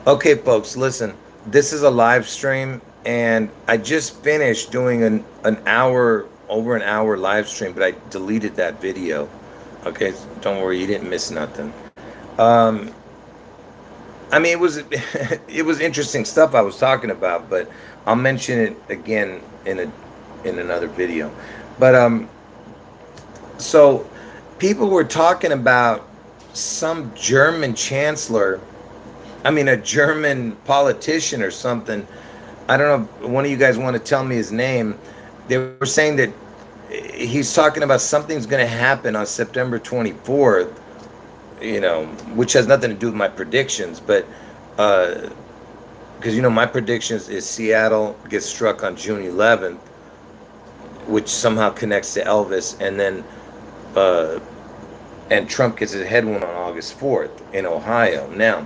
Okay, folks, listen. This is a live stream, and I just finished doing an hour, over an hour live stream, but I deleted that video. Okay, so don't worry, you didn't miss nothing. Um, I mean, it was it was interesting stuff I was talking about, but I'll mention it again in another video. But so people were talking about some German chancellor, I mean, a German politician or something. I don't know if one of you guys want to tell me his name. They were saying that he's talking about something's going to happen on September 24th, which has nothing to do with my predictions, but because my predictions is Seattle gets struck on June 11th, which somehow connects to Elvis, and then uh, and Trump gets his head wound on August 4th in Ohio. Now,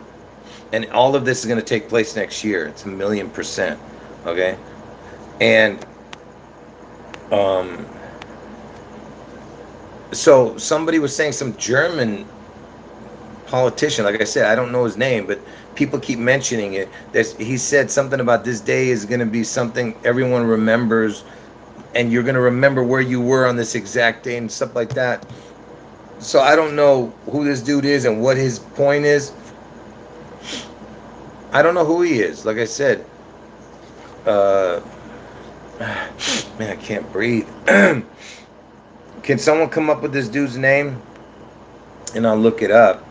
and all of this is going to take place next year. It's 1,000,000%. Okay, and um, so somebody was saying some German politician, like I said, I don't know his name, but people keep mentioning it. He said something about this day is going to be something everyone remembers, and you're going to remember where you were on this exact day and stuff like that. So I don't know who this dude is and what his point is. I don't know who he is. Like I said, uh, man, I can't breathe. Can someone come up with this dude's name? And I'll look it up.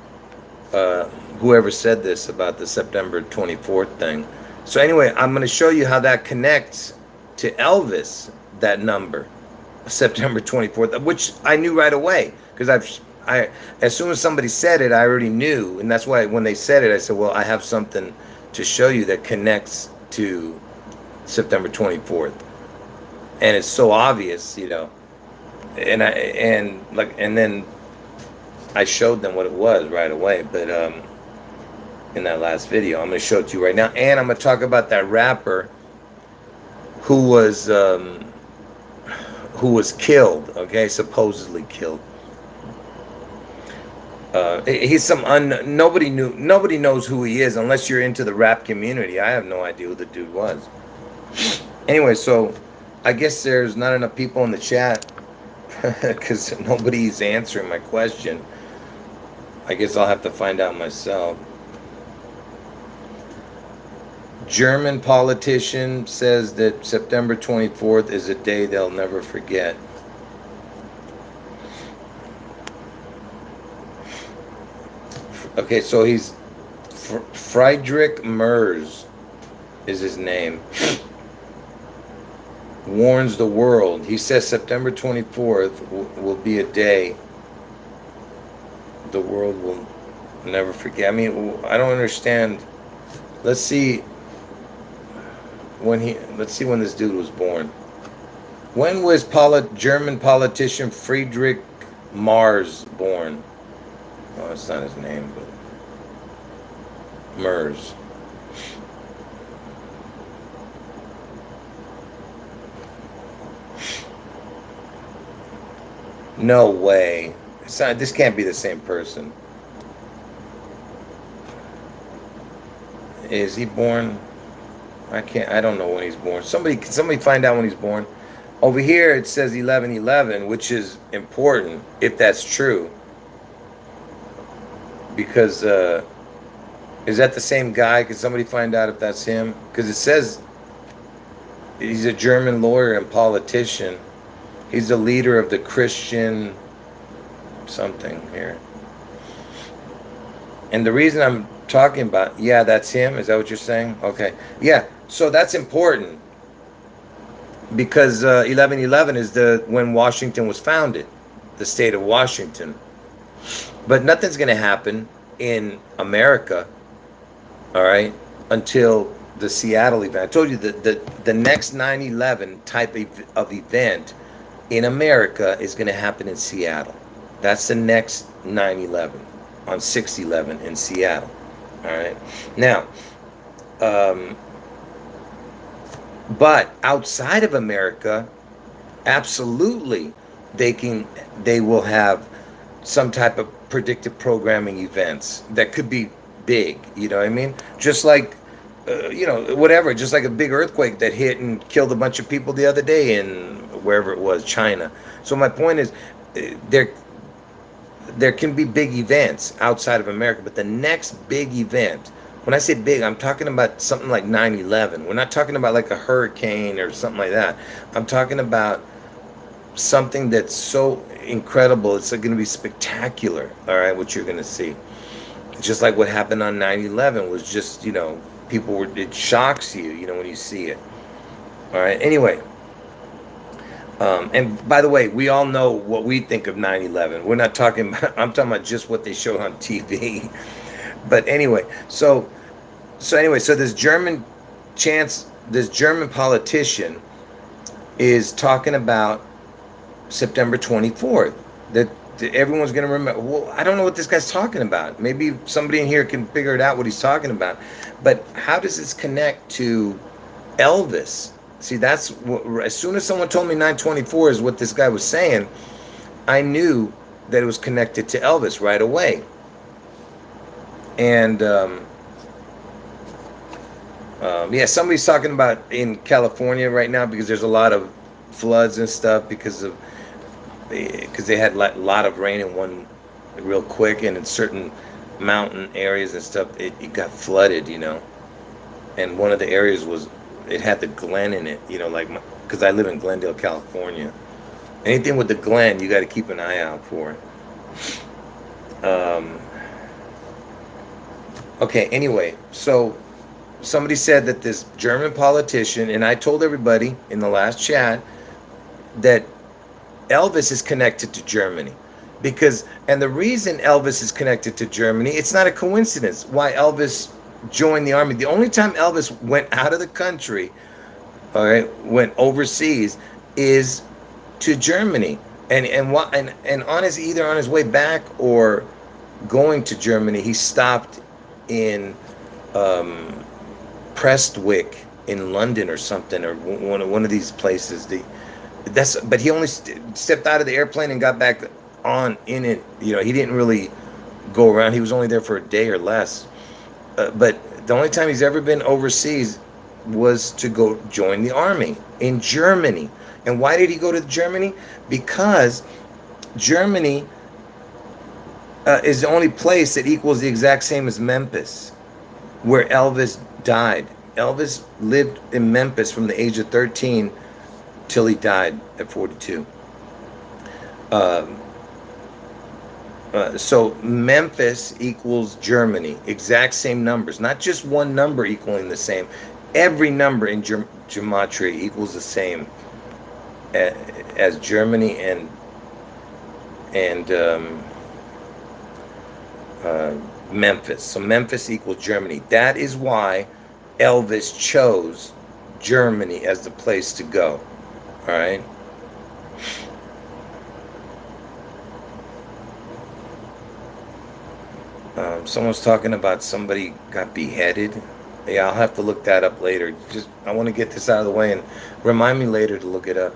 Whoever said this about the September 24th thing. So anyway, I'm going to show you how that connects to Elvis, that number, September 24th, which I knew right away because as soon as somebody said it, I already knew. And that's why when they said it, I said, well, I have something to show you that connects to September 24th. And it's so obvious, and then I showed them what it was right away, but in that last video, I'm going to show it to you right now, and I'm going to talk about that rapper who was killed, okay, supposedly killed. He's nobody knows who he is unless you're into the rap community. I have no idea who the dude was. Anyway, so I guess there's not enough people in the chat because nobody's answering my question. I guess I'll have to find out myself. German politician says that September 24th is a day they'll never forget. Okay, so he's Friedrich Merz is his name. Warns the world. He says September 24th will be a day the world will never forget. I mean, I don't understand. Let's see when this dude was born. When was German politician Friedrich Merz born? Oh, that's not his name, but Merz. No way. This can't be the same person. Is he born? I don't know when he's born. Somebody find out when he's born. Over here it says 11/11, which is important if that's true. Because is that the same guy? Can somebody find out if that's him? Because it says he's a German lawyer and politician. He's the leader of the Christian something here. And the reason I'm talking about, yeah, that's him. Is that what you're saying? Okay. Yeah. So that's important because 11/11 is when Washington was founded, the state of Washington. But nothing's going to happen in America, all right, until the Seattle event. I told you that the next 9/11 type of event in America is going to happen in Seattle. That's the next 9/11 on 6/11 in Seattle. All right. Now, but outside of America, absolutely, they will have some type of predictive programming events that could be big. You know what I mean? Just like, you know, whatever. Just like a big earthquake that hit and killed a bunch of people the other day in wherever it was, China. So my point is, there can be big events outside of America, but the next big event, when I say big, I'm talking about something like 9/11. We're not talking about like a hurricane or something like that. I'm talking about something that's so incredible, it's going to be spectacular, all right, what you're going to see. Just like what happened on 9/11 was just, you know, it shocks you, you know, when you see it. All right, anyway. And by the way, we all know what we think of 9/11. We're not talking about, I'm talking about just what they showed on TV. But anyway, so this German politician is talking about September 24th. That everyone's going to remember. Well, I don't know what this guy's talking about. Maybe somebody in here can figure it out what he's talking about. But how does this connect to Elvis? See, that's what, as soon as someone told me 9/24 is what this guy was saying, I knew that it was connected to Elvis right away. And yeah, somebody's talking about in California right now because there's a lot of floods and stuff because they had a lot of rain in one real quick, and in certain mountain areas and stuff, it got flooded, you know. And one of the areas it had the Glen in it, you know, like, because I live in Glendale, California. Anything with the Glen, you got to keep an eye out for. Okay, anyway, so somebody said that this German politician, and I told everybody in the last chat that Elvis is connected to Germany. And the reason Elvis is connected to Germany, it's not a coincidence why Elvis joined the army. The only time Elvis went out of the country, all right, went overseas, is to Germany. And either on his way back or going to Germany, he stopped in Prestwick in London or something, or one of these places. But he only stepped out of the airplane and got back on in it. You know, he didn't really go around. He was only there for a day or less. But the only time he's ever been overseas was to go join the army in Germany. And why did he go to Germany? Because Germany is the only place that equals the exact same as Memphis, where Elvis died. Elvis lived in Memphis from the age of 13 till he died at 42. So Memphis equals Germany, exact same numbers, not just one number equaling the same. Every number in gematria equals the same as Germany and Memphis. So Memphis equals Germany. That is why Elvis chose Germany as the place to go. All right. Someone's talking about somebody got beheaded. Yeah, I'll have to look that up later. I want to get this out of the way and remind me later to look it up.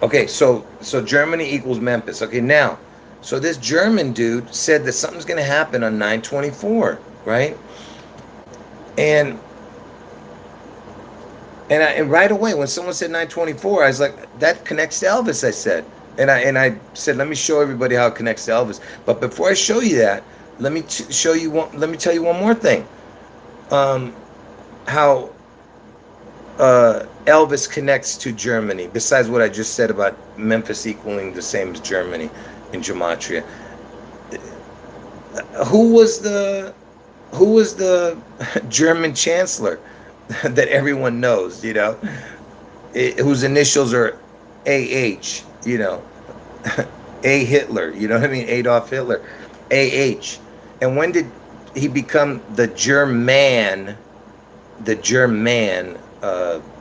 Okay, so Germany equals Memphis. Okay, now, so this German dude said that something's going to happen on 9/24, right? And right away when someone said 9/24, I was like, that connects to Elvis, I said. And I said, let me show everybody how it connects to Elvis. But before I show you that, let me tell you one more thing. How Elvis connects to Germany, besides what I just said about Memphis equaling the same as Germany in gematria. Who was the German chancellor that everyone knows, you know, whose initials are AH, you know, A Hitler, you know what I mean? Adolf Hitler, AH. And when did he become the German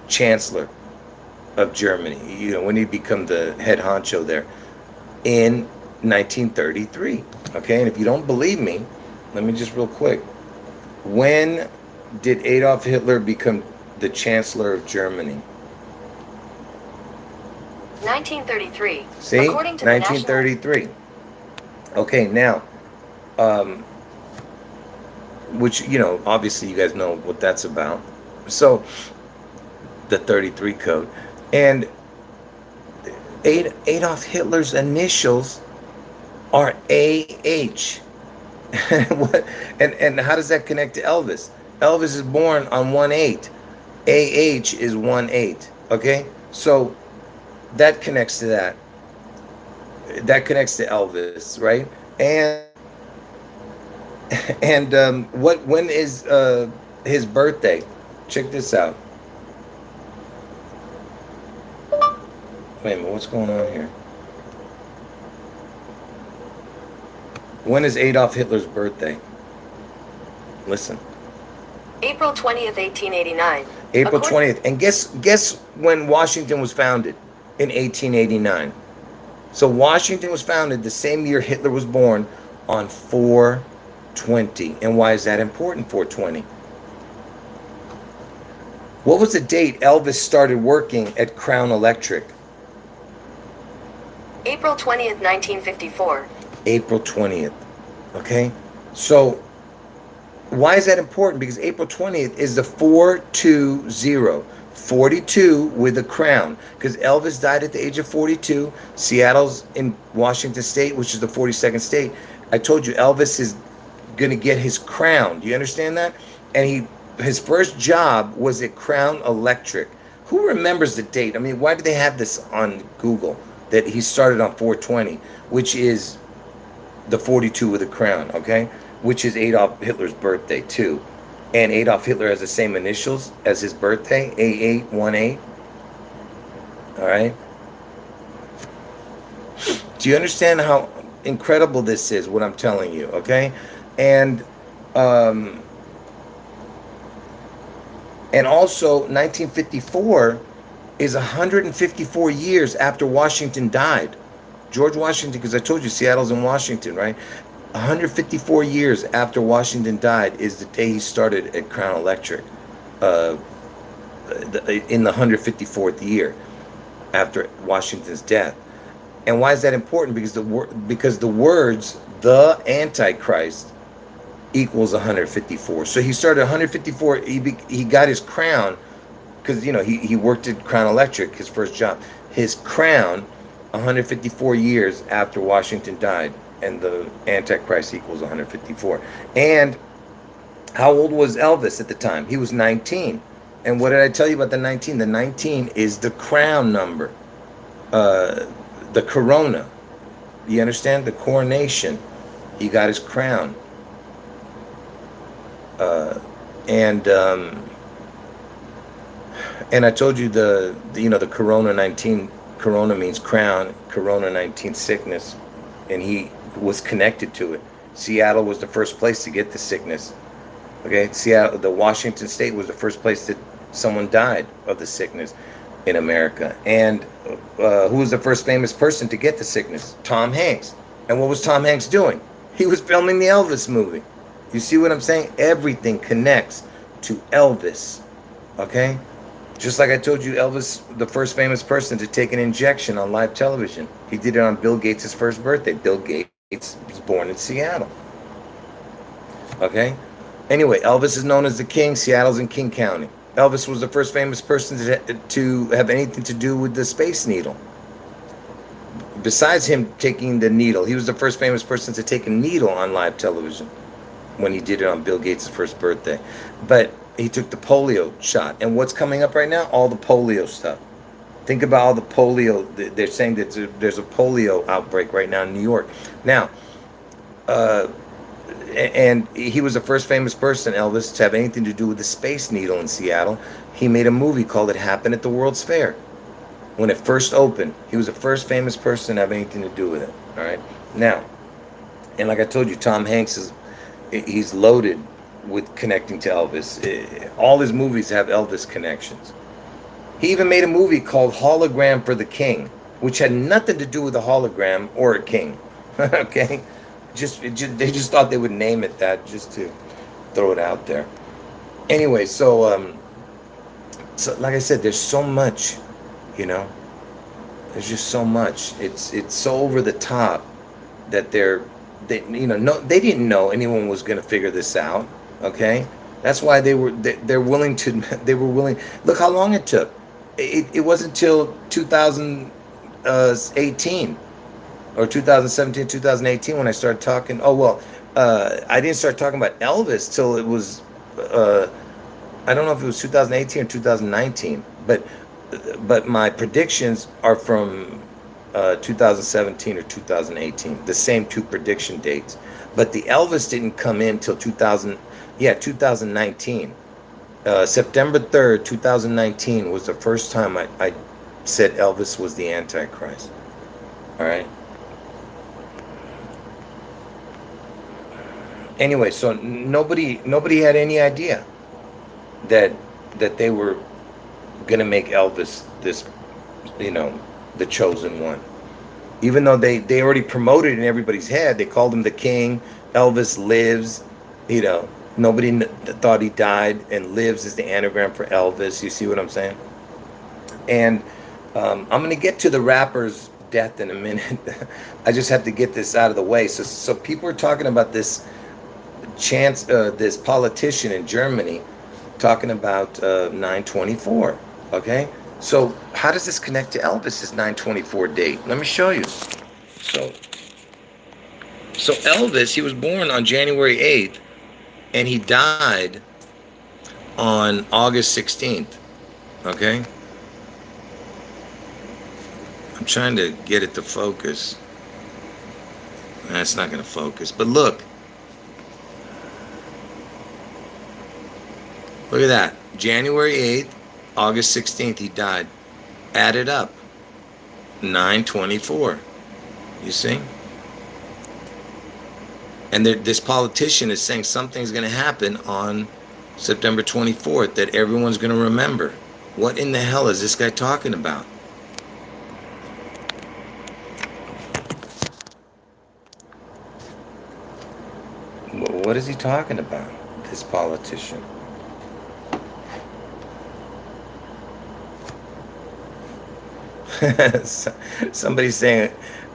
chancellor of Germany? You know, when did he become the head honcho there? In 1933. Okay, and if you don't believe me, let me just real quick. When did Adolf Hitler become the chancellor of Germany? 1933. See? According to 1933. Okay, now, um, which, you know, obviously you guys know what that's about. So, the 33 code. And Adolf Hitler's initials are AH. What? And how does that connect to Elvis? Elvis is born on 1/8. AH is 1/8. Okay? So, that connects to that. That connects to Elvis, right? And what when is his birthday? Check this out. Wait a minute, what's going on here? When is Adolf Hitler's birthday? Listen. April 20th, 1889. April 20th. And guess when Washington was founded? In 1889. So Washington was founded the same year Hitler was born, on 4/20. And why is that important, 4/20? What was the date Elvis started working at Crown Electric? April 20th, 1954. April 20th. Okay? So why is that important? Because April 20th is the 420, 42 with a crown. Because Elvis died at the age of 42. Seattle's in Washington State, which is the 42nd state. I told you Elvis is going to get his crown. Do you understand that? And his first job was at Crown Electric. Who remembers the date? I mean, why do they have this on Google that he started on 420, which is the 42 with a crown, okay? Which is Adolf Hitler's birthday too. And Adolf Hitler has the same initials as his birthday, A818. All right? Do you understand how incredible this is, what I'm telling you, okay? And also 1954 is 154 years after Washington died. George Washington, because I told you Seattle's in Washington, right? 154 years after Washington died is the day he started at Crown Electric, in the 154th year after Washington's death. And why is that important? Because the words "the Antichrist" equals 154. So he started 154. He got his crown because, you know, he worked at Crown Electric, his first job. His crown 154 years after Washington died, and the Antichrist equals 154. And how old was Elvis at the time? He was 19. And what did I tell you about the 19? The 19 is the crown number, the corona. You understand? The coronation. He got his crown. And I told you the corona 19. Corona means crown. Corona 19 sickness, and he was connected to it. Seattle was the first place to get the sickness. Okay, Seattle, the Washington State was the first place that someone died of the sickness in America. And who was the first famous person to get the sickness? Tom Hanks. And what was Tom Hanks doing? He was filming the Elvis movie. You see what I'm saying? Everything connects to Elvis. Okay? Just like I told you, Elvis, the first famous person to take an injection on live television. He did it on Bill Gates' first birthday. Bill Gates was born in Seattle. Okay? Anyway, Elvis is known as the King. Seattle's in King County. Elvis was the first famous person to have anything to do with the Space Needle. Besides him taking the needle, he was the first famous person to take a needle on live television when he did it on Bill Gates' first birthday. But he took the polio shot. And what's coming up right now? All the polio stuff. Think about all the polio. They're saying that there's a polio outbreak right now in New York. Now, and he was the first famous person, Elvis, to have anything to do with the Space Needle in Seattle. He made a movie called It Happened at the World's Fair. When it first opened, he was the first famous person to have anything to do with it. All right? Now, and like I told you, Tom Hanks he's loaded with connecting to Elvis. All his movies have Elvis connections. He even made a movie called Hologram for the King, which had nothing to do with a hologram or a king. Okay? They just thought they would name it that just to throw it out there. Anyway, so like I said, there's so much, you know. There's just so much. It's so over the top that they didn't know anyone was going to figure this out. Okay, that's why they're willing to they were willing. Look how long it took. It wasn't until 2018 or 2017, 2018 when I started talking. Oh well, I didn't start talking about Elvis till it was I don't know if it was 2018 or 2019, but my predictions are from 2017 or 2018, the same two prediction dates. But the Elvis didn't come in till 2019. September 3rd, 2019 was the first time I said Elvis was the Antichrist. All right. Anyway, so nobody had any idea that they were gonna make Elvis this, the chosen one. Even though they already promoted it in everybody's head, they called him the king. Elvis lives. Nobody thought he died, and lives is the anagram for Elvis. You see what I'm saying? And I'm gonna get to the rapper's death in a minute. I just have to get this out of the way. So people are talking about this this politician in Germany talking about 924. Okay, so how does this connect to Elvis's 924 date? Let me show you. So Elvis, he was born on January 8th, and he died on August 16th. Okay, I'm trying to get it to focus. That's not going to focus. But look at that. January 8th, August 16th, he died. Add it up. 924. You see? And this politician is saying something's going to happen on September 24th that everyone's going to remember. What in the hell is this guy talking about? What is he talking about, this politician? Somebody's saying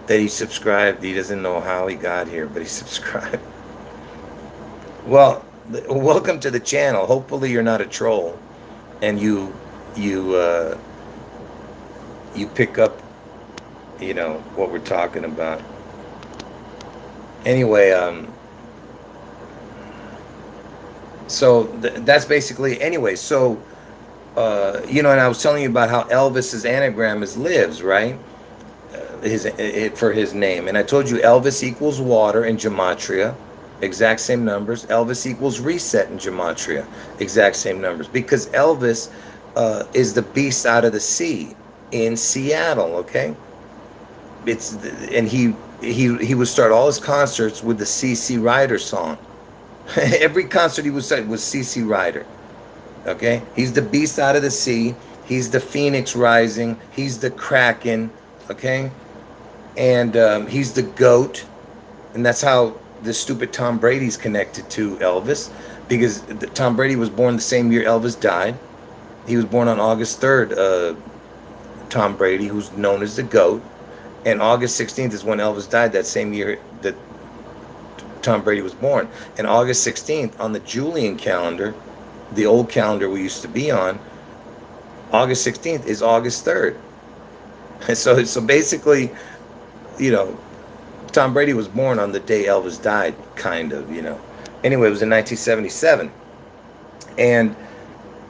that he subscribed. He doesn't know how he got here, but he subscribed. Well, welcome to the channel. Hopefully you're not a troll, and you pick up, what we're talking about. Anyway, so that's basically, anyway, so and I was telling you about how Elvis's anagram is lives, right? For his name. And I told you Elvis equals water in gematria, exact same numbers. Elvis equals reset in gematria, exact same numbers. Because Elvis is the beast out of the sea in Seattle, okay? And he would start all his concerts with the CC Rider song. Every concert he would say was CC Rider. Okay, he's the beast out of the sea. He's the phoenix rising. He's the kraken. Okay, and he's the goat, and that's how the stupid Tom Brady's connected to Elvis, because Tom Brady was born the same year Elvis died. He was born on August 3rd. Tom Brady, who's known as the goat, and August 16th is when Elvis died. That same year that Tom Brady was born, and August 16th on the Julian calendar, the old calendar we used to be on, August 16th is August 3rd. And so basically, Tom Brady was born on the day Elvis died, kind of, Anyway, it was in 1977. And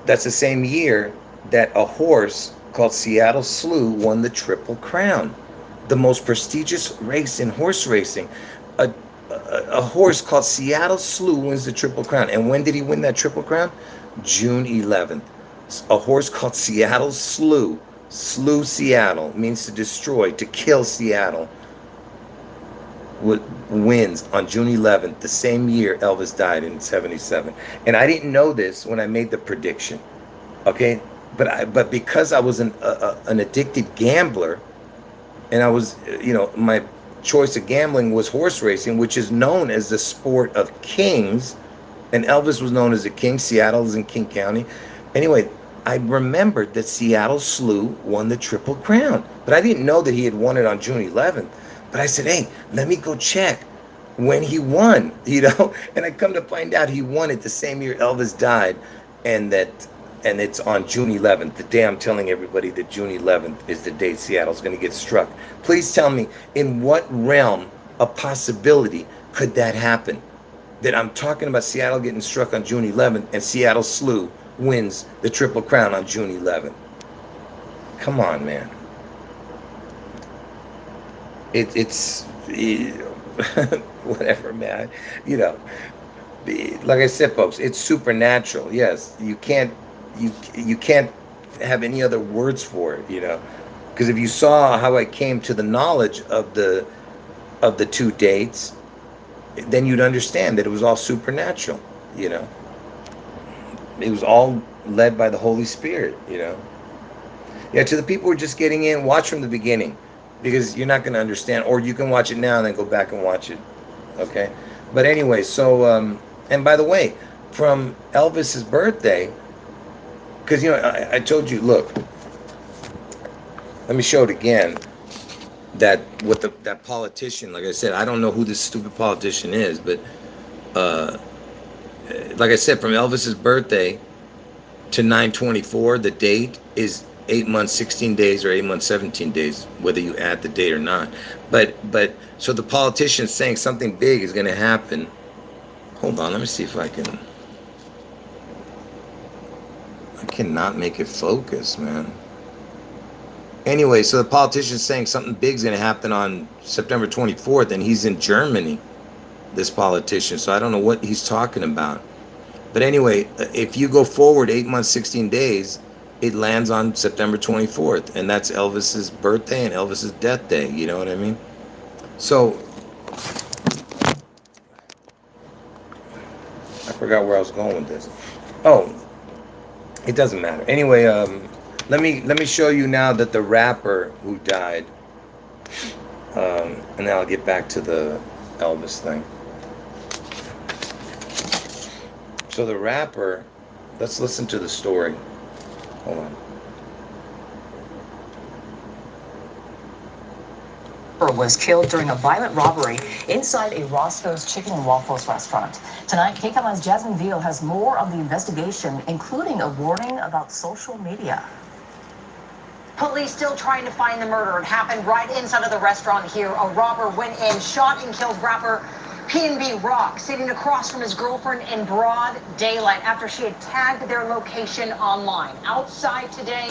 that's the same year that a horse called Seattle Slew won the Triple Crown, the most prestigious race in horse racing. A horse called Seattle Slew wins the Triple Crown. And when did he win that Triple Crown? June 11th. A horse called Seattle Slew. Slew Seattle means to destroy, to kill Seattle. Wins on June 11th, the same year Elvis died in 77. And I didn't know this when I made the prediction. Okay? But because I was an addicted gambler, and I was, my choice of gambling was horse racing, which is known as the sport of kings, and Elvis was known as a king. Seattle is in King County. Anyway, I remembered that Seattle Slew won the Triple Crown, but I didn't know that he had won it on June 11th. But I said, hey, let me go check when he won, and I come to find out he won it the same year Elvis died, and it's on June 11th, the day I'm telling everybody that June 11th is the day Seattle's going to get struck. Please tell me, in what realm of possibility could that happen? That I'm talking about Seattle getting struck on June 11th and Seattle Slew wins the Triple Crown on June 11th. Come on, man. It's whatever, man. You know, like I said, folks, it's supernatural. Yes, you can't have any other words for it. Because if you saw how I came to the knowledge of the two dates, then you'd understand that it was all supernatural. It was all led by the Holy Spirit. Yeah, to the people who are just getting in, watch from the beginning, because you're not going to understand, or you can watch it now and then go back and watch it. Okay? But anyway, so, and by the way, from Elvis's birthday, because, I told you, look, let me show it again, that politician, like I said, I don't know who this stupid politician is, but, like I said, from Elvis's birthday to 9/24, the date is 8 months, 16 days, or 8 months, 17 days, whether you add the date or not. But so the politician's saying something big is going to happen. Hold on, let me see if I cannot make it focus, man. Anyway, so the politician's saying something big is going to happen on September 24th, and he's in Germany, this politician. So I don't know what he's talking about. But anyway, if you go forward 8 months, 16 days, it lands on September 24th, and that's Elvis's birthday and Elvis's death day. You know what I mean? So I forgot where I was going with this. Oh, it doesn't matter. Anyway, let me show you now that the rapper who died, and then I'll get back to the Elvis thing. So the rapper, let's listen to the story. Hold on. Was killed during a violent robbery inside a Roscoe's Chicken and Waffles restaurant. Tonight, KCAL's Jasmine Veal has more on the investigation, including a warning about social media. Police still trying to find the murderer. It happened right inside of the restaurant here. A robber went in, shot and killed rapper P&B Rock, sitting across from his girlfriend in broad daylight after she had tagged their location online. Outside today,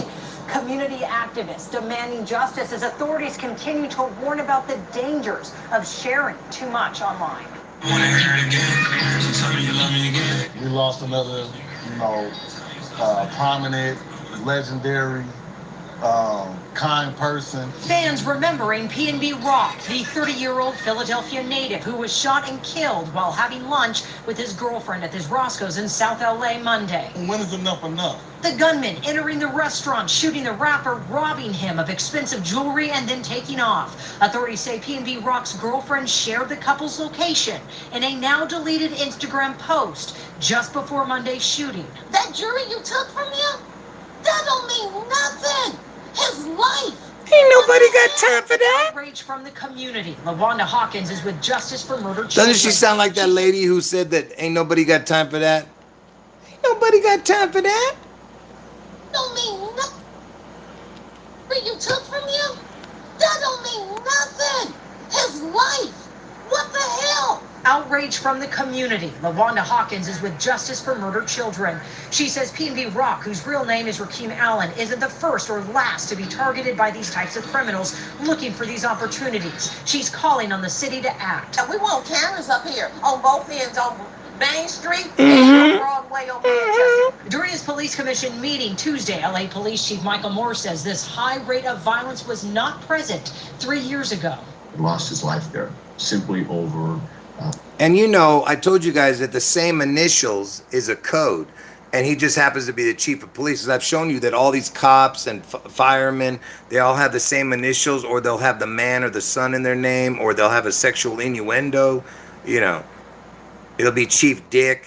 community activists demanding justice as authorities continue to warn about the dangers of sharing too much online. We lost another, prominent, legendary, kind person. Fans remembering P&B Rock, the 30-year-old Philadelphia native who was shot and killed while having lunch with his girlfriend at his Roscoe's in South LA Monday. When is enough enough? The gunman entering the restaurant, shooting the rapper, robbing him of expensive jewelry, and then taking off. Authorities say P&B Rock's girlfriend shared the couple's location in a now-deleted Instagram post just before Monday's shooting. That jewelry you took from him? That don't mean nothing. His life. Ain't nobody got time for that. Outrage from the community. LaWanda Hawkins is with Justice for Murdered Children. Doesn't she sound like that lady who said that ain't nobody got time for that? Ain't nobody got time for that. Don't mean nothing. What you took from him? That don't mean nothing. His life. What the hell? Outrage from the community. LaWanda Hawkins is with Justice for Murdered Children. She says P&B Rock, whose real name is Rakeem Allen, isn't the first or last to be targeted by these types of criminals looking for these opportunities. She's calling on the city to act. We want cameras up here on both ends, on Main Street and on Broadway over Manchester. During his police commission meeting Tuesday, LA Police Chief Michael Moore says this high rate of violence was not present 3 years ago. He lost his life there simply over. And I told you guys that the same initials is a code, and he just happens to be the chief of police. As I've shown you that all these cops and firemen, they all have the same initials, or they'll have the man or the son in their name, or they'll have a sexual innuendo. It'll be Chief Dick,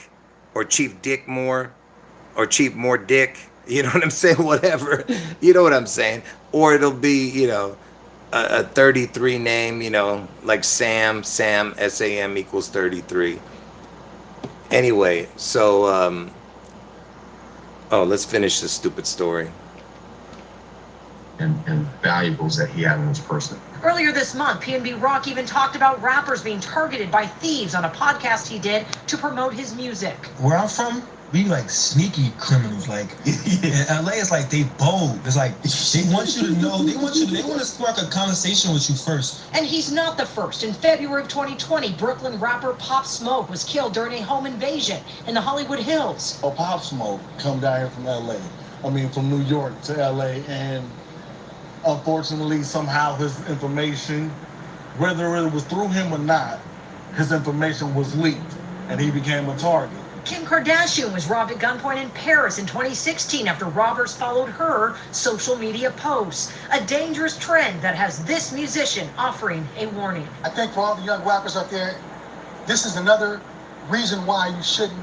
or Chief Dick Moore, or Chief Moore Dick. You know what I'm saying? Whatever. You know what I'm saying? Or it'll be, a 33 name, like Sam, SAM equals 33. Anyway, so, let's finish this stupid story. and valuables that he had in his person. Earlier this month, PNB Rock even talked about rappers being targeted by thieves on a podcast he did to promote his music. Where I'm from, we like sneaky criminals. Like in LA, it's like they bold. It's like they want you to know. They want to spark a conversation with you first. And he's not the first. In February of 2020, Brooklyn rapper Pop Smoke was killed during a home invasion in the Hollywood Hills. Oh, Pop Smoke come down here from LA. From New York to LA, and unfortunately, somehow his information, whether it was through him or not, his information was leaked, and he became a target. Kim Kardashian was robbed at gunpoint in Paris in 2016 after robbers followed her social media posts. A dangerous trend that has this musician offering a warning. I think for all the young rappers out there, this is another reason why you shouldn't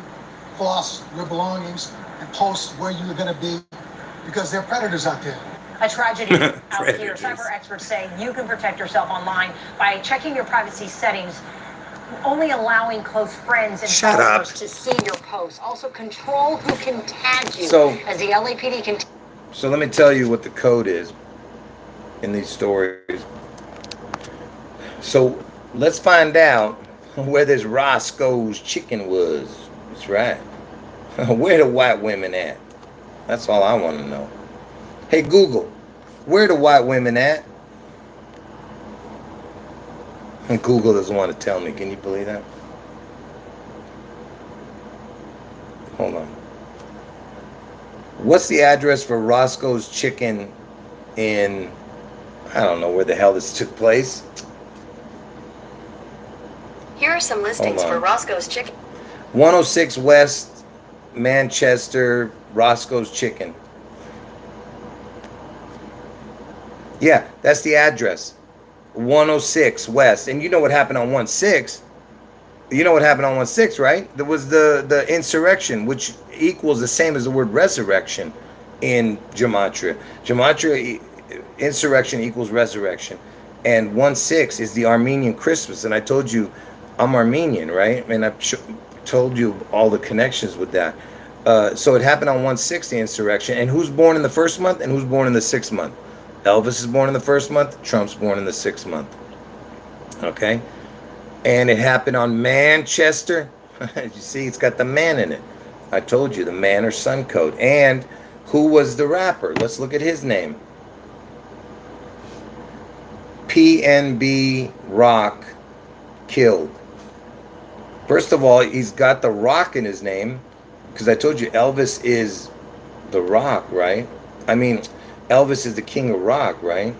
floss your belongings and post where you're going to be, because there are predators out there. A tragedy out here. Cyber experts say you can protect yourself online by checking your privacy settings, only allowing close friends and followers to see your posts. Also control who can tag you, as the LAPD can. So let me tell you what the code is in these stories. So let's find out where this Roscoe's chicken was. That's right. Where the white women at? That's all I want to know. Hey Google, where the white women at? And Google doesn't want to tell me. Can you believe that? Hold on. What's the address for Roscoe's Chicken in, I don't know where the hell this took place. Here are some listings for Roscoe's Chicken. 106 West Manchester, Roscoe's Chicken. Yeah, that's the address. 106 West. And you know what happened on 16? You know what happened on 16, right? There was the insurrection, which equals the same as the word resurrection in Gematria. Gematria, insurrection equals resurrection. And 16 is the Armenian Christmas. And I told you I'm Armenian, right? And I told you all the connections with that. So it happened on 16, the insurrection. And who's born in the first month and who's born in the 6th month? Elvis is born in the 1st month. Trump's born in the 6th month. Okay? And it happened on Manchester. You see, it's got the man in it. I told you, the man or son code. And who was the rapper? Let's look at his name. PNB Rock killed. First of all, he's got the rock in his name, because I told you Elvis is the rock, right? I mean, Elvis is the king of rock, right?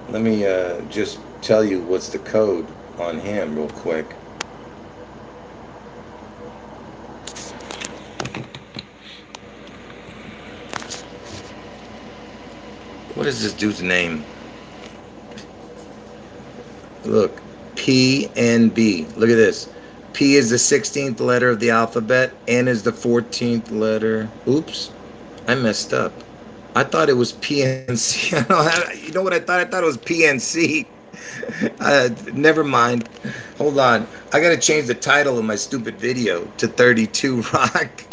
Let me just tell you what's the code on him real quick. What is this dude's name? Look, PNB. Look at this. P is the 16th letter of the alphabet. N is the 14th letter. Oops. I messed up. I thought it was PNC. You know what I thought? I thought it was PNC. Never mind. Hold on. I got to change the title of my stupid video to 32 Rock.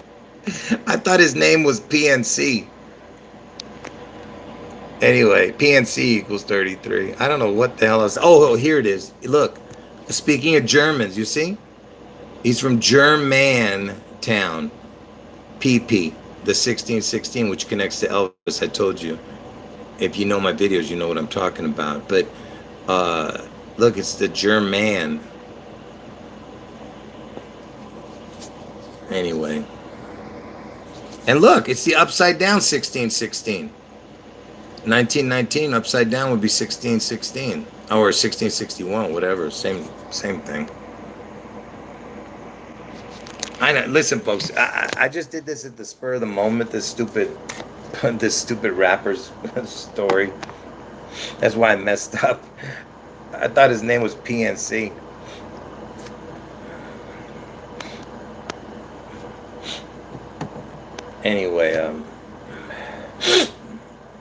I thought his name was PNC. Anyway, PNC equals 33. I don't know what the hell is. Oh, here it is. Look. Speaking of Germans, you see? He's from Germantown. PP. The 1616, which connects to Elvis. I told you. If you know my videos, you know what I'm talking about. But look, it's the German. Anyway. And look, it's the upside down 1616. 1919 upside down would be 1616. Or 1661, whatever. Same thing. I know. Listen, folks. I just did this at the spur of the moment. This stupid rapper's story. That's why I messed up. I thought his name was PNC. Anyway,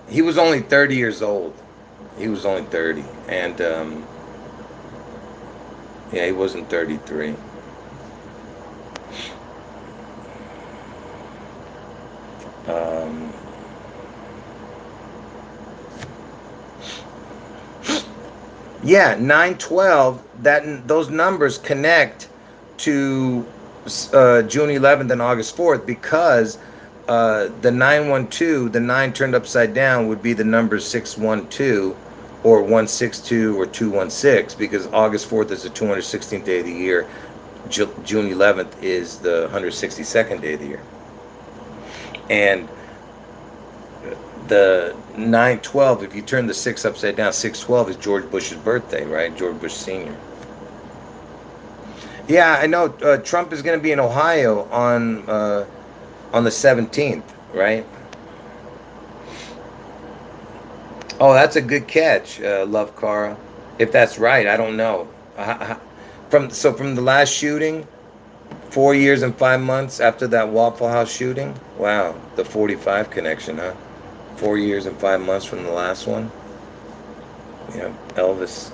he was only 30 years old. He was only 30, and yeah, he wasn't 33. Um, yeah, 9/12. Those numbers connect to June 11th and August 4th because the 912, the 9 turned upside down, would be the number 612 or 162 or 216 because August 4th is the 216th day of the year. June 11th is the 162nd day of the year. And the 9/12, if you turn the 6 upside down, 6/12 is George Bush's birthday, right? George Bush Sr. Yeah, I know. Trump is going to be in Ohio on the 17th, right? Oh, that's a good catch, Love Cara. If that's right, I don't know. From the last shooting, 4 years and 5 months after that Waffle House shooting. Wow, the 45 connection, huh? 4 years and 5 months from the last one. Yeah, Elvis.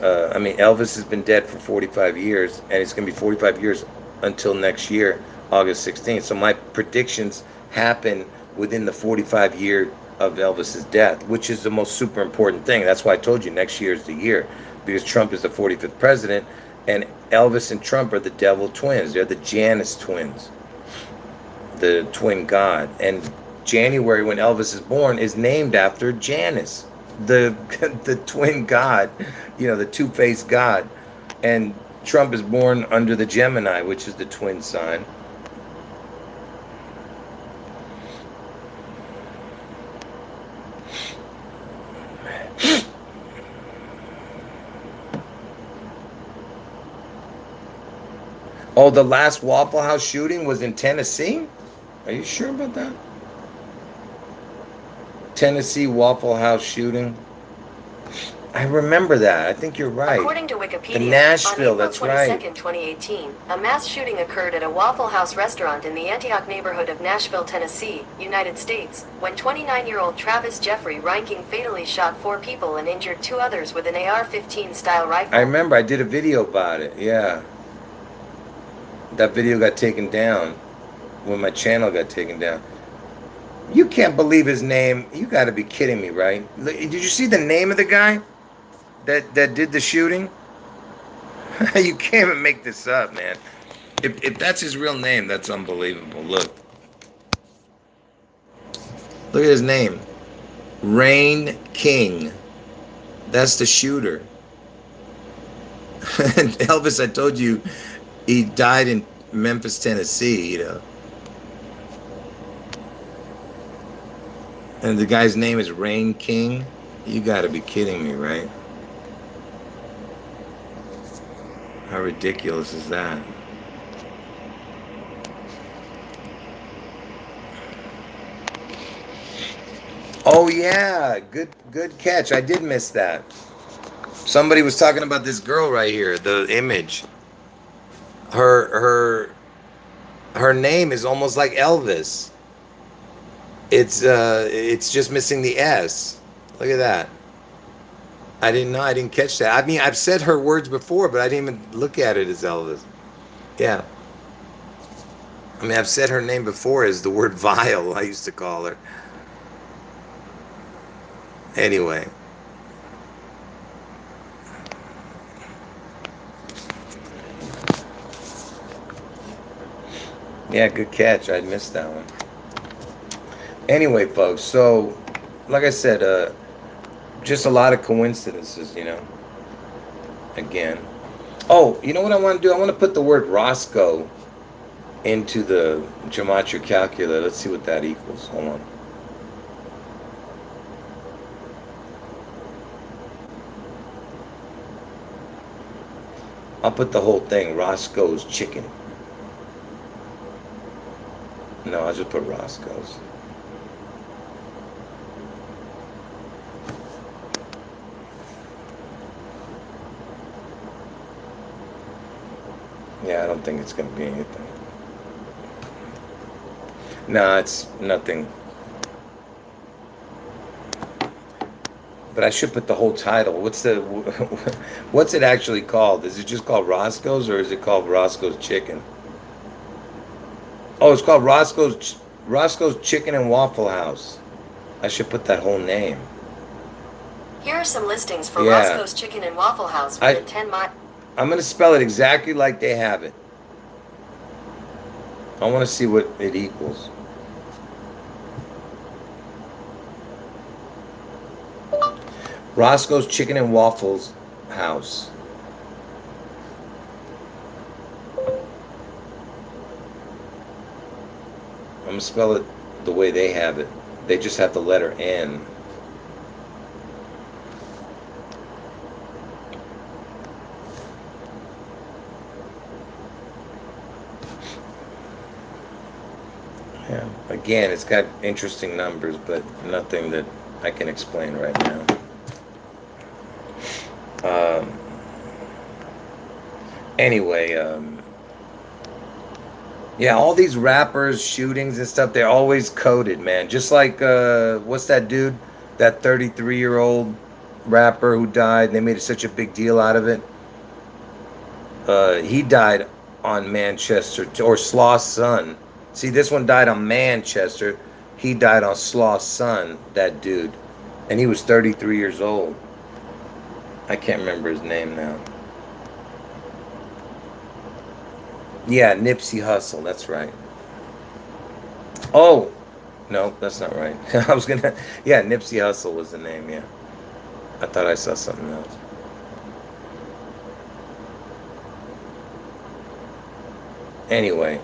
Elvis has been dead for 45 years, and it's going to be 45 years until next year, August 16th. So my predictions happen within the 45 year of Elvis's death, which is the most super important thing. That's why I told you next year is the year, because Trump is the 45th president, and Elvis and Trump are the devil twins. They're the Janus twins, the twin god. And January, when Elvis is born, is named after Janus, the twin god, the two-faced god. And Trump is born under the Gemini, which is the twin sign. Oh, the last Waffle House shooting was in Tennessee? Are you sure about that? Tennessee Waffle House shooting. I remember that. I think you're right. According to Wikipedia, in Nashville, on April that's 22nd, right. 2018, a mass shooting occurred at a Waffle House restaurant in the Antioch neighborhood of Nashville, Tennessee, United States, when 29-year-old Travis Jeffrey Reinking fatally shot 4 people and injured 2 others with an AR-15 style rifle. I remember. I did a video about it. Yeah. That video got taken down when my channel got taken down. You can't believe his name. You got to be kidding me, right? Did you see the name of the guy that did the shooting? You can't even make this up, man. If that's his real name, that's unbelievable. Look at his name. Rain King. That's the shooter. And Elvis, I told you, he died in Memphis, Tennessee, And the guy's name is Rain King. You got to be kidding me, right? How ridiculous is that? Oh yeah, good catch. I did miss that. Somebody was talking about this girl right here, the image. Her name is almost like Elvis. It's just missing the S. Look at that. I didn't know. I didn't catch that. I mean, I've said her words before, but I didn't even look at it as Elvis. Yeah. I mean, I've said her name before as the word vile, I used to call her. Anyway. Yeah, good catch. I missed that one. Anyway, folks, so like I said, just a lot of coincidences, Again. Oh, you know what I want to do? I want to put the word Roscoe into the gematria calculator. Let's see what that equals. Hold on. I'll put the whole thing, Roscoe's chicken. No, I'll just put Roscoe's. Yeah, I don't think it's going to be anything. No, it's nothing. But I should put the whole title. What's it actually called? Is it just called Roscoe's, or is it called Roscoe's Chicken? Oh, it's called Roscoe's Chicken and Waffle House. I should put that whole name. Here are some listings for Yeah. Roscoe's Chicken and Waffle House within 10 miles. I'm gonna spell it exactly like they have it. I want to see what it equals. Roscoe's Chicken and Waffles House. I'm gonna spell it the way they have it. They just have the letter N. Yeah. Again, it's got interesting numbers, but nothing that I can explain right now. Anyway, yeah, all these rappers, shootings and stuff, they're always coded, man. Just like, what's that dude? That 33-year-old rapper who died, and they made such a big deal out of it. He died on Manchester, or Sloth's son. See, this one died on Manchester. He died on Sloth's son, that dude. And he was 33 years old. I can't remember his name now. Yeah, Nipsey Hussle, that's right. Oh, no, that's not right. I was gonna, yeah, Nipsey Hussle was the name, yeah. I thought I saw something else. Anyway.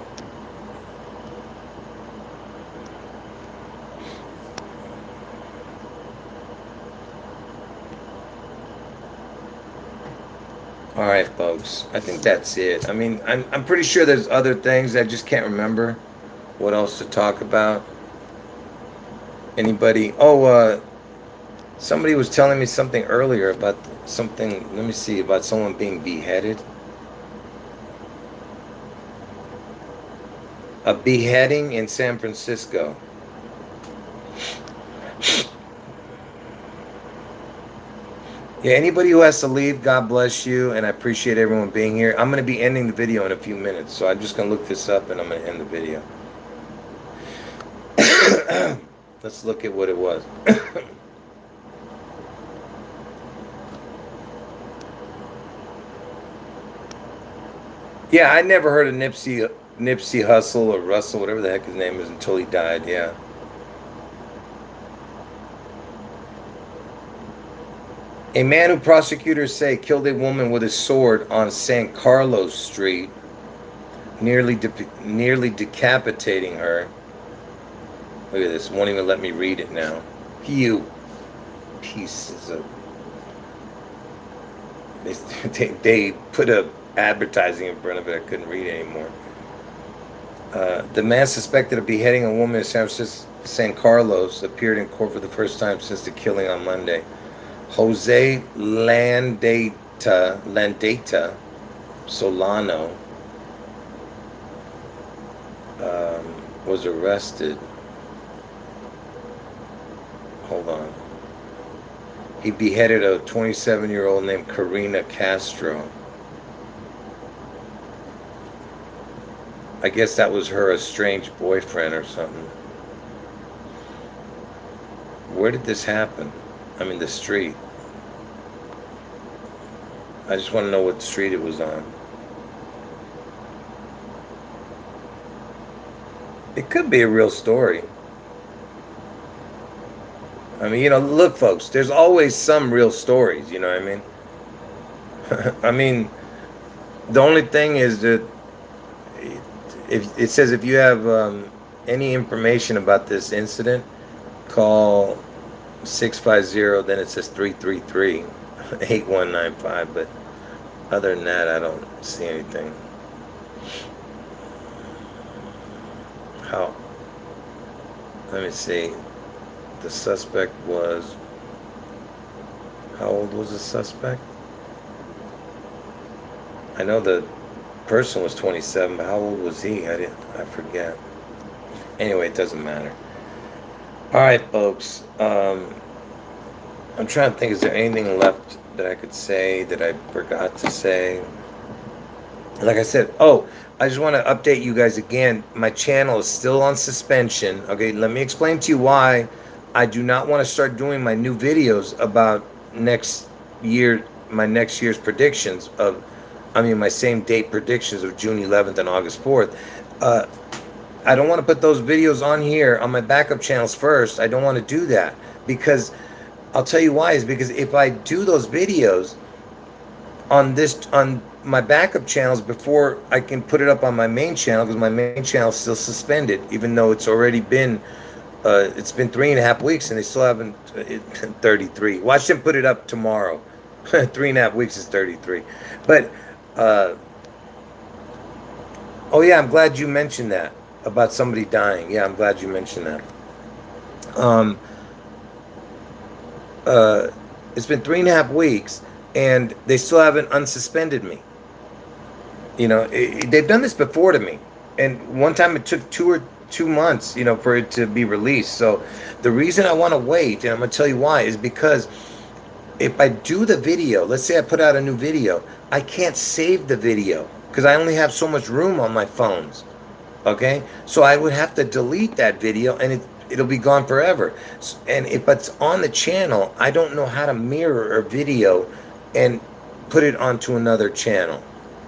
All right, folks. I think that's it. I mean, I'm pretty sure there's other things. I just can't remember what else to talk about. Anybody? Oh, somebody was telling me something earlier about something. Let me see, about someone being beheaded. A beheading in San Francisco. Yeah, anybody who has to leave, God bless you, and I appreciate everyone being here. I'm going to be ending the video in a few minutes, so I'm just going to look this up and I'm going to end the video. Let's look at what it was. Yeah, I never heard of Nipsey Hussle or Russell, whatever the heck his name is, until he died, yeah. A man who prosecutors say killed a woman with a sword on San Carlos Street, nearly decapitating her. Look at this. Won't even let me read it now. You pieces of... They put a advertising in front of it. I couldn't read it anymore. The man suspected of beheading a woman in San Carlos appeared in court for the first time since the killing on Monday. Jose Landeta Solano was arrested. Hold on. He beheaded a 27-year-old named Karina Castro. I guess that was her estranged boyfriend or something. Where did this happen? I mean, the street. I just want to know what street it was on. It could be a real story. I mean, you know, look, folks, there's always some real stories, you know what I mean? I mean, the only thing is that if it says if you have any information about this incident, call 650, then it says 333-8195, but other than that, I don't see anything. How? Let me see. The suspect was... How old was the suspect? I know the person was 27, but how old was he? I forget. Anyway, it doesn't matter. All right, folks. I'm trying to think, is there anything left that I could say that I forgot to say? Like I said, oh, I just want to update you guys again. My channel is still on suspension. Okay, let me explain to you why I do not want to start doing my new videos about next year, my next year's predictions of, my same date predictions of June 11th and August 4th. I don't want to put those videos on here on my backup channels first. I don't want to do that because I'll tell you why, is because if I do those videos on my backup channels before I can put it up on my main channel, because my main channel is still suspended, even though it's already been it's been 3.5 weeks and they still haven't 33. Watch them put it up tomorrow. 3.5 weeks is 33. But oh yeah, I'm glad you mentioned that about somebody dying. Yeah, I'm glad you mentioned that. It's been 3.5 weeks and they still haven't unsuspended me. They've done this before to me, and one time it took 2 months, for it to be released. So the reason I want to wait, and I'm gonna tell you why, is because if I do the video, let's say I put out a new video, I can't save the video because I only have so much room on my phones. Okay, so I would have to delete that video, and it'll be gone forever. And if it's on the channel, I don't know how to mirror a video and put it onto another channel.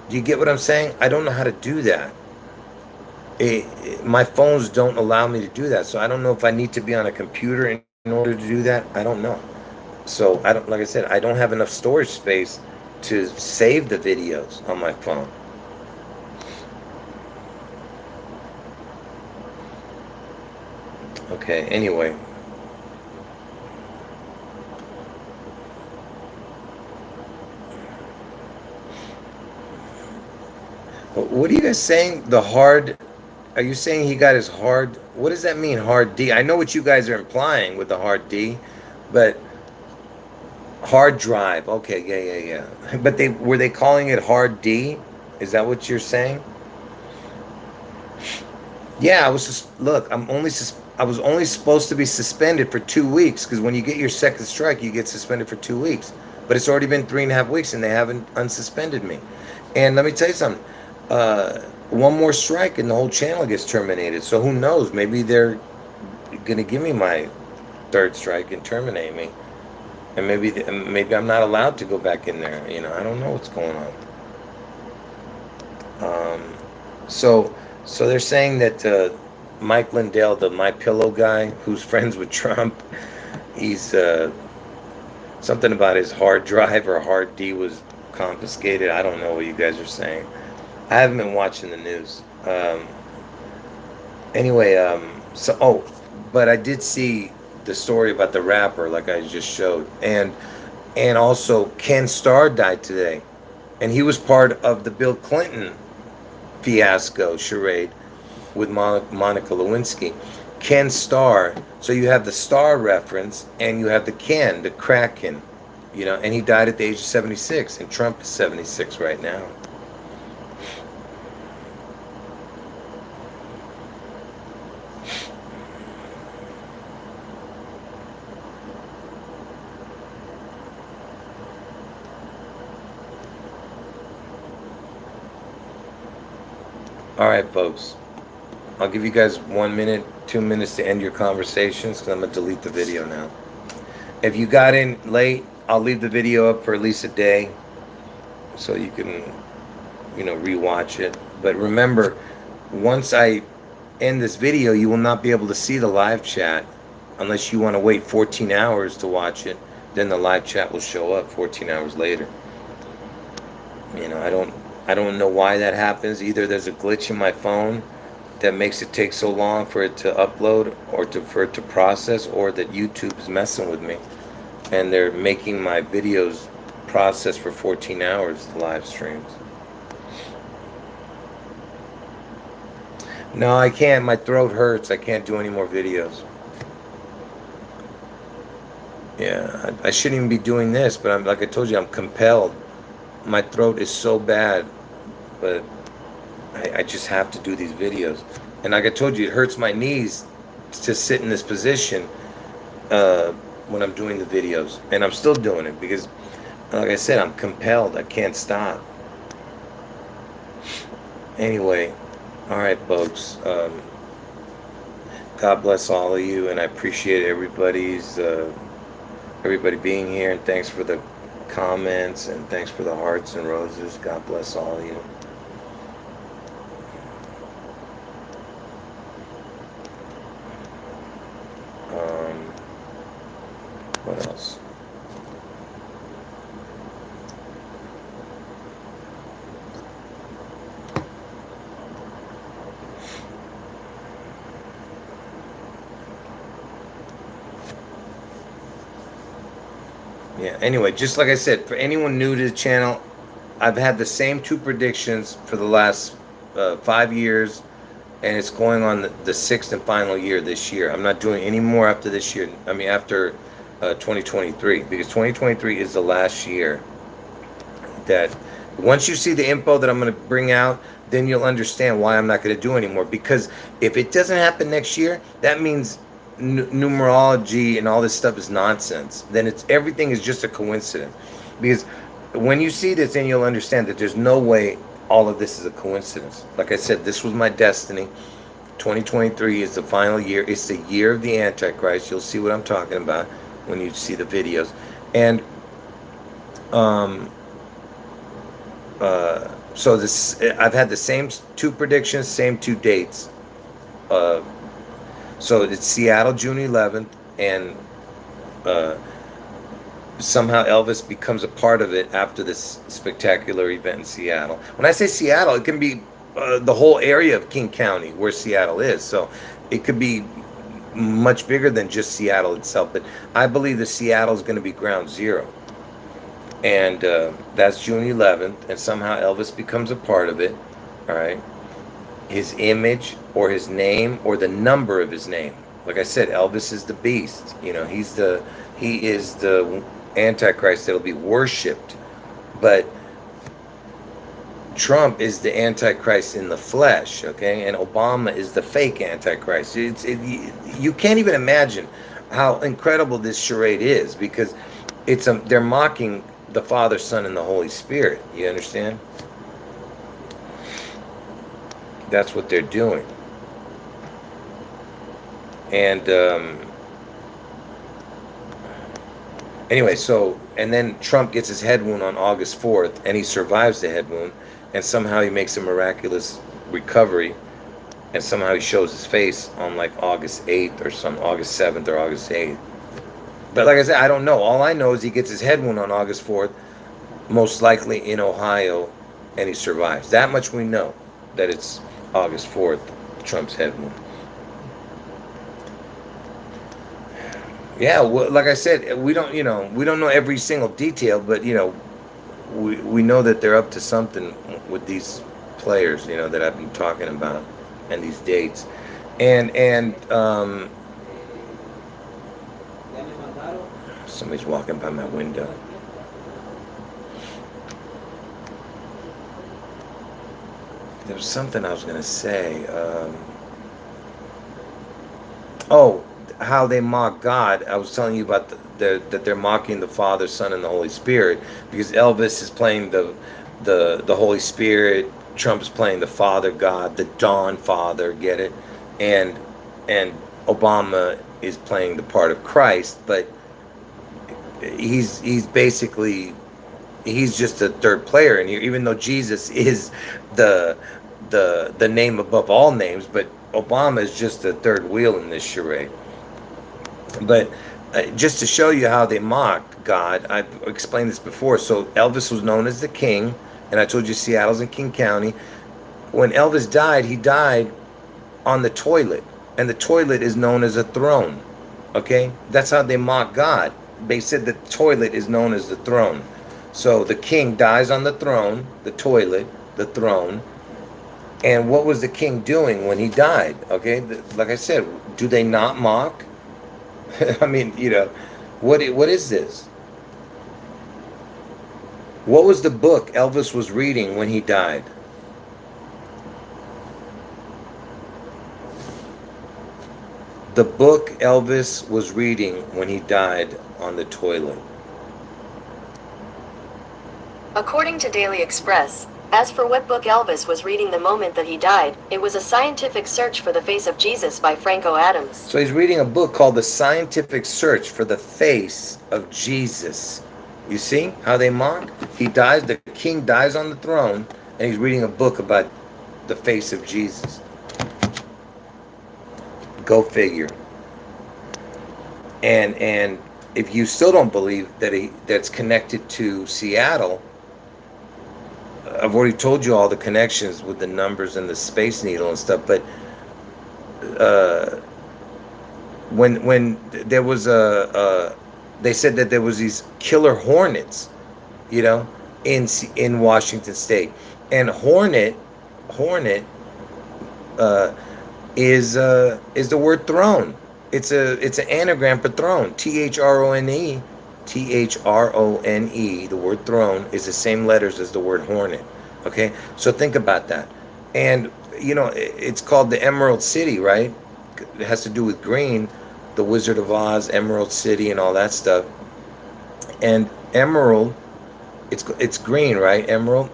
Do you get what I'm saying? I don't know how to do that. My phones don't allow me to do that, so I don't know if I need to be on a computer in order to do that. I don't know. So I don't, like I said, I don't have enough storage space to save the videos on my phone. Okay, anyway. What are you guys saying? The hard, are you saying he got his hard, what does that mean, hard D? I know what you guys are implying with the hard D, but hard drive, okay, yeah. But were they calling it hard D? Is that what you're saying? Yeah, I was just, look, I was only supposed to be suspended for 2 weeks, because when you get your second strike, you get suspended for 2 weeks. But it's already been 3.5 weeks, and they haven't unsuspended me. And let me tell you something. One more strike, and the whole channel gets terminated. So who knows? Maybe they're gonna give me my third strike and terminate me, and maybe I'm not allowed to go back in there. I don't know what's going on. So they're saying that Mike Lindell, the My Pillow guy, who's friends with Trump, he's something about his hard drive or hard D was confiscated. I don't know what you guys are saying. I haven't been watching the news. Anyway, but I did see the story about the rapper, like I just showed, and also Ken Starr died today, and he was part of the Bill Clinton fiasco charade with Monica Lewinsky. Ken Starr. So you have the Star reference, and you have the Ken, the Kraken, and he died at the age of 76, and Trump is 76 right now. All right, folks. I'll give you guys 1 minute, 2 minutes to end your conversations, because I'm going to delete the video now. If you got in late, I'll leave the video up for at least a day so you can, rewatch it. But remember, once I end this video, you will not be able to see the live chat unless you want to wait 14 hours to watch it. Then the live chat will show up 14 hours later. I don't know why that happens. Either there's a glitch in my phone that makes it take so long for it to upload or for it to process, or that YouTube is messing with me and they're making my videos process for 14 hours, the live streams. No, I can't. My throat hurts. I can't do any more videos. Yeah, I shouldn't even be doing this, but like I told you, I'm compelled. My throat is so bad, but I just have to do these videos. And like I told you, it hurts my knees to sit in this position when I'm doing the videos. And I'm still doing it because, like I said, I'm compelled. I can't stop. Anyway, all right, folks. God bless all of you, and I appreciate everybody being here, and thanks for the comments, and thanks for the hearts and roses. God bless all of you. What else? Yeah, anyway, just like I said, for anyone new to the channel, I've had the same two predictions for the last 5 years, and it's going on the sixth and final year this year. I'm not doing any more after this year. I mean, after 2023, because 2023 is the last year that once you see the info that I'm going to bring out, then you'll understand why I'm not going to do anymore. Because if it doesn't happen next year, that means numerology and all this stuff is nonsense. Then it's everything is just a coincidence. Because when you see this, then you'll understand that there's no way all of this is a coincidence. Like I said, this was my destiny. 2023 is the final year. It's the year of the Antichrist. You'll see what I'm talking about when you see the videos. And so this, I've had the same two predictions, same two dates. So it's Seattle, June 11th, and somehow Elvis becomes a part of it after this spectacular event in Seattle. When I say Seattle, it can be the whole area of King County where Seattle is. So it could be much bigger than just Seattle itself. But I believe that Seattle is going to be ground zero. And that's June 11th, and somehow Elvis becomes a part of it. All right, his image or his name or the number of his name. Like I said, Elvis is the beast. You know, he is the Antichrist that'll be worshipped. But Trump is the Antichrist in the flesh, okay, and Obama is the fake Antichrist. You can't even imagine how incredible this charade is, because they're mocking the Father, Son, and the Holy Spirit. You understand? That's what they're doing. And anyway, so, and then Trump gets his head wound on August 4th, and he survives the head wound, and somehow he makes a miraculous recovery, and somehow he shows his face on like August 8th or some August 7th or August 8th. But like I said, I don't know. All I know is he gets his head wound on August 4th, most likely in Ohio, and he survives. That much we know, that it's August 4th, Trump's head wound. Yeah, well, like I said, we don't know every single detail, but we know that they're up to something with these players, that I've been talking about, and these dates, and somebody's walking by my window. There was something I was going to say. How they mock God. I was telling you about that they're mocking the Father, Son, and the Holy Spirit, because Elvis is playing the Holy Spirit, Trump's playing the Father God, the Dawn Father, get it? And Obama is playing the part of Christ, but he's basically, he's just a third player in here, even though Jesus is the name above all names, but Obama is just a third wheel in this charade. But just to show you how they mocked God, I've explained this before. So Elvis was known as the king, and I told you Seattle's in King County. When Elvis died, he died on the toilet, and the toilet is known as a throne. Okay, that's how they mock God. They said the toilet is known as the throne. So the king dies on the throne, the toilet, the throne. And what was the king doing when he died? Okay, like I said, do they not mock? I mean, what is this? What was the book Elvis was reading when he died? The book Elvis was reading when he died on the toilet. According to Daily Express, as for what book Elvis was reading the moment that he died, it was a scientific search for the face of Jesus by Franco Adams. So he's reading a book called The Scientific Search for the Face of Jesus. You see how they mock? He dies, the king dies on the throne, and he's reading a book about the face of Jesus. Go figure. And if you still don't believe that that's connected to Seattle, I've already told you all the connections with the numbers and the Space Needle and stuff, but when there was they said that there was these killer hornets, you know, in Washington State, and hornet is the word throne. It's an anagram for throne. THRONE. THRONE. The word throne is the same letters as the word hornet. Okay, so think about that. And you know, it's called the Emerald City, right? It has to do with green, the Wizard of Oz, Emerald City, and all that stuff. And emerald, it's green, right? Emerald.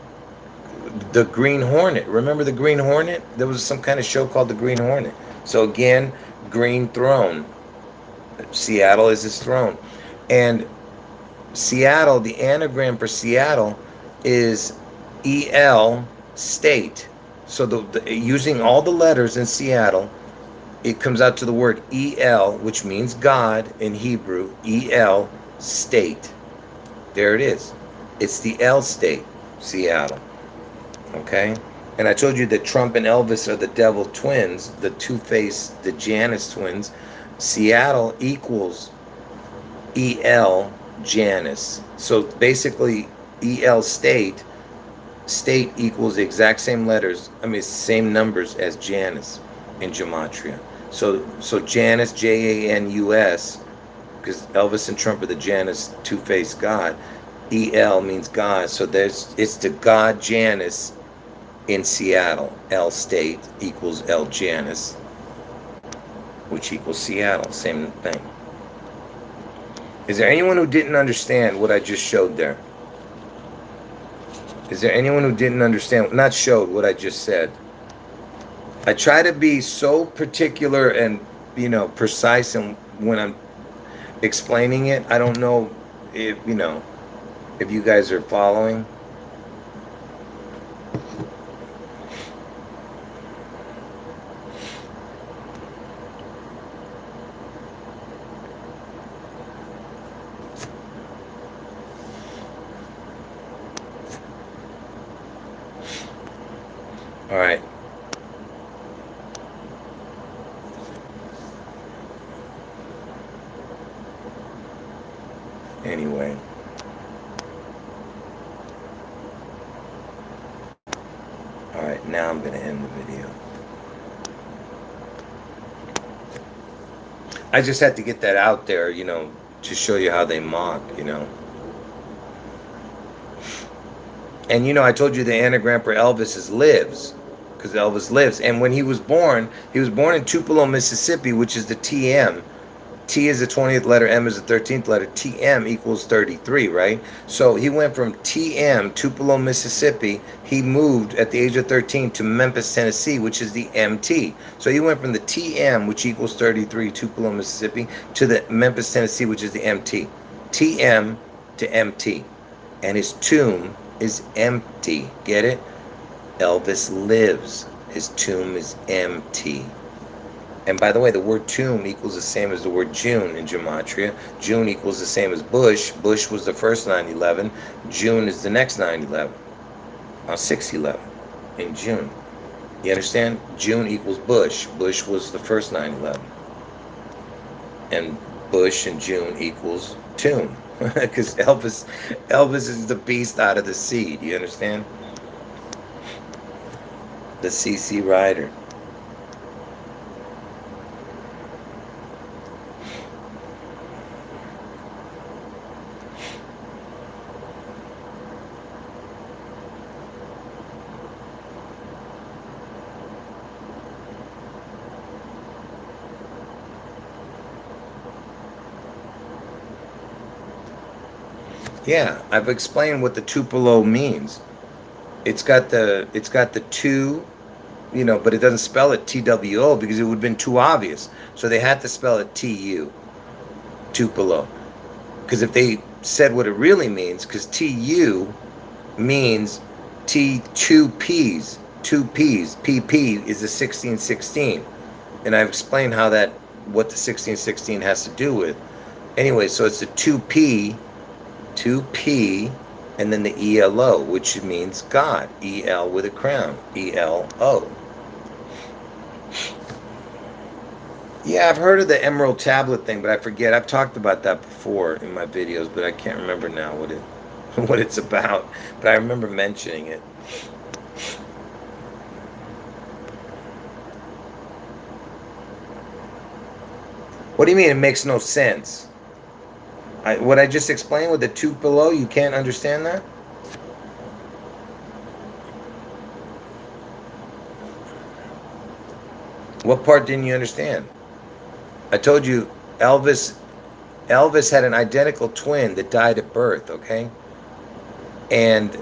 The Green Hornet. Remember the Green Hornet? There was some kind of show called the Green Hornet. So again, green throne. Seattle is his throne. And Seattle, the anagram for Seattle is EL state. So using all the letters in Seattle, it comes out to the word EL, which means God in Hebrew. EL state. There it is. It's the L state, Seattle. Okay? And I told you that Trump and Elvis are the devil twins, the two-faced, the Janus twins. Seattle equals EL Janus. So basically, EL state equals the exact same letters, same numbers as Janus in gematria. So Janus, Janus, because Elvis and Trump are the Janus, two-faced God. EL means God. So it's the God Janus in Seattle. L state equals L Janus, which equals Seattle. Same thing. Is there anyone who didn't understand what I just showed there? Is there anyone who didn't understand, not showed, what I just said? I try to be so particular and, precise when I'm explaining it. I don't know if, if you guys are following. All right. Anyway. All right, now I'm going to end the video. I just had to get that out there, to show you how they mock, And, I told you the anagram for Elvis is lives, because Elvis lives. And when he was born in Tupelo, Mississippi, which is the TM. T is the 20th letter, M is the 13th letter. TM equals 33, right? So he went from TM, Tupelo, Mississippi. He moved at the age of 13 to Memphis, Tennessee, which is the MT. So he went from the TM, which equals 33, Tupelo, Mississippi, to the Memphis, Tennessee, which is the MT. TM to MT. And his tomb is empty. Get it? Elvis lives. His tomb is empty. And by the way, the word tomb equals the same as the word June in gematria. June equals the same as Bush. Bush was the first 9/11. June is the next 9/11. 6/11 in June. You understand? June equals Bush. Bush was the first 9/11. And Bush and June equals tomb. Because Elvis is the beast out of the sea. Do you understand? The CC Rider. Yeah, I've explained what the Tupelo means. It's got the two, you know, but it doesn't spell it TWO because it would have been too obvious. So they had to spell it TU, Tupelo. Because if they said what it really means, because TU means T2Ps, two Ps, PP is the 1616. And I've explained how that, what the 1616 has to do with. Anyway, so it's the 2P, and then the ELO, which means God. EL with a crown. ELO. Yeah, I've heard of the emerald tablet thing, but I forget. I've talked about that before in my videos, but I can't remember now what it what it's about. But I remember mentioning it. What do you mean it makes no sense? What I just explained with the two below, you can't understand that? What part didn't you understand? I told you Elvis had an identical twin that died at birth, okay? And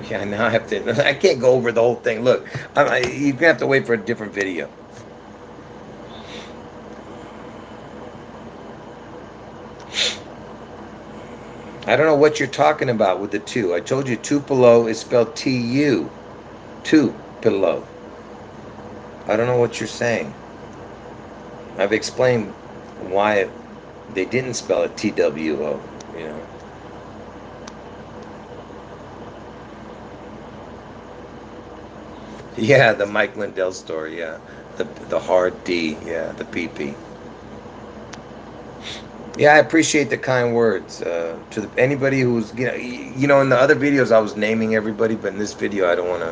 yeah, now I have to, I can't go over the whole thing. Look, you're gonna have to wait for a different video. I don't know what you're talking about with the two. I told you Tupelo is spelled T-U. Tupelo. I don't know what you're saying. I've explained why they didn't spell it T-W-O, you know. Yeah, the Mike Lindell story, yeah. The hard D, yeah, the PP. Yeah, I appreciate the kind words to anybody who's, you know, in the other videos I was naming everybody, but in this video I don't want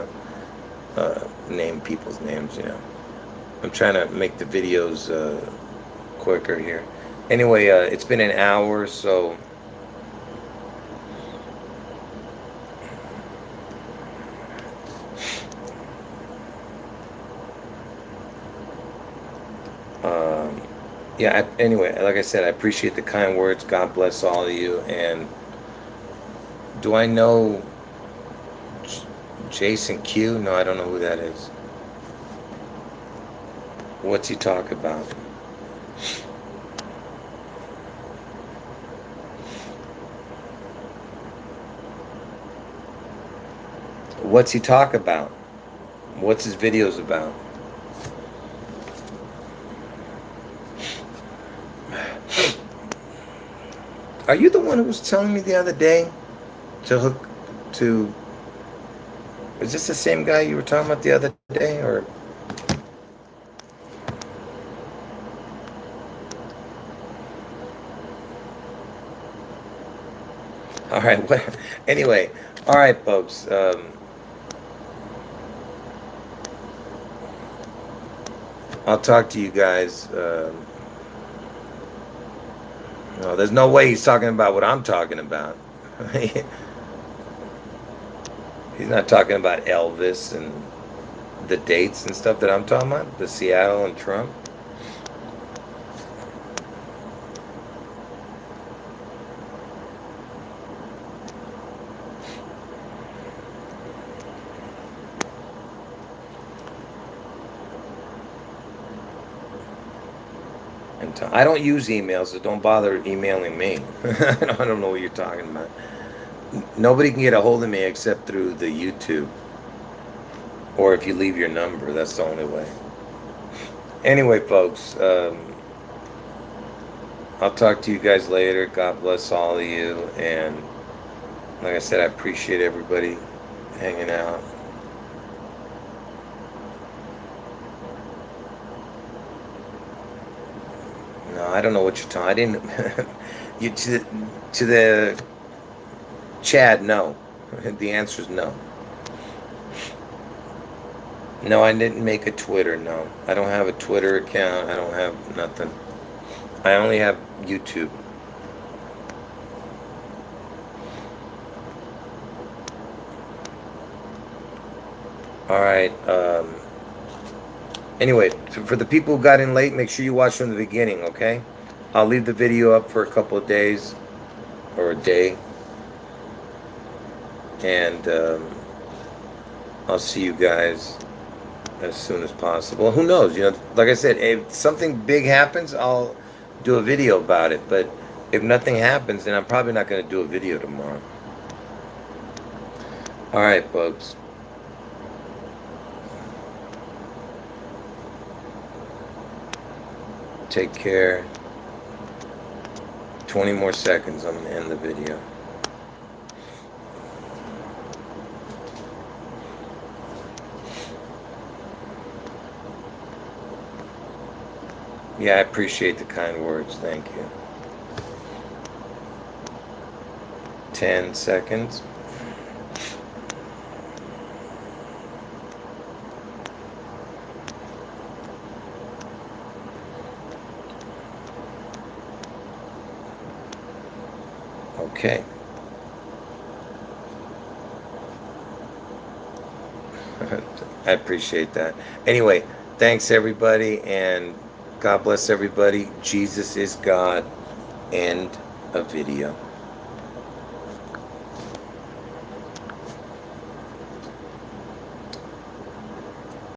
to name people's names, you know. I'm trying to make the videos quicker here. Anyway, it's been an hour, so yeah, anyway, like I said, I appreciate the kind words. God bless all of you. And do I know Jason Q? No, I don't know who that is. What's he talk about? What's he talk about? What's his videos about? Are you the one who was telling me the other day to hook to? Is this the same guy you were talking about the other day, or? All right. Anyway, all right, folks. I'll talk to you guys. No, there's no way he's talking about what I'm talking about. He's not talking about Elvis and the dates and stuff that I'm talking about. The Seattle and Trump. I don't use emails, so don't bother emailing me. I don't know what you're talking about. Nobody can get a hold of me except through the YouTube. Or if you leave your number, that's the only way. Anyway, folks, I'll talk to you guys later. God bless all of you. And like I said, I appreciate everybody hanging out. No, I don't know what you're talking. I didn't. You to the Chad. No, the answer is no. No, I didn't make a Twitter. No, I don't have a Twitter account. I don't have nothing. I only have YouTube. All right. Anyway, for the people who got in late, make sure you watch from the beginning, okay? I'll leave the video up for a couple of days or a day. And I'll see you guys as soon as possible. Who knows? You know, like I said, if something big happens, I'll do a video about it. But if nothing happens, then I'm probably not going to do a video tomorrow. All right, folks. Take care. 20 more seconds. I'm going to end the video. Yeah, I appreciate the kind words. Thank you. 10 seconds. Okay. I appreciate that. Anyway, thanks everybody, and God bless everybody. Jesus is God. End of video.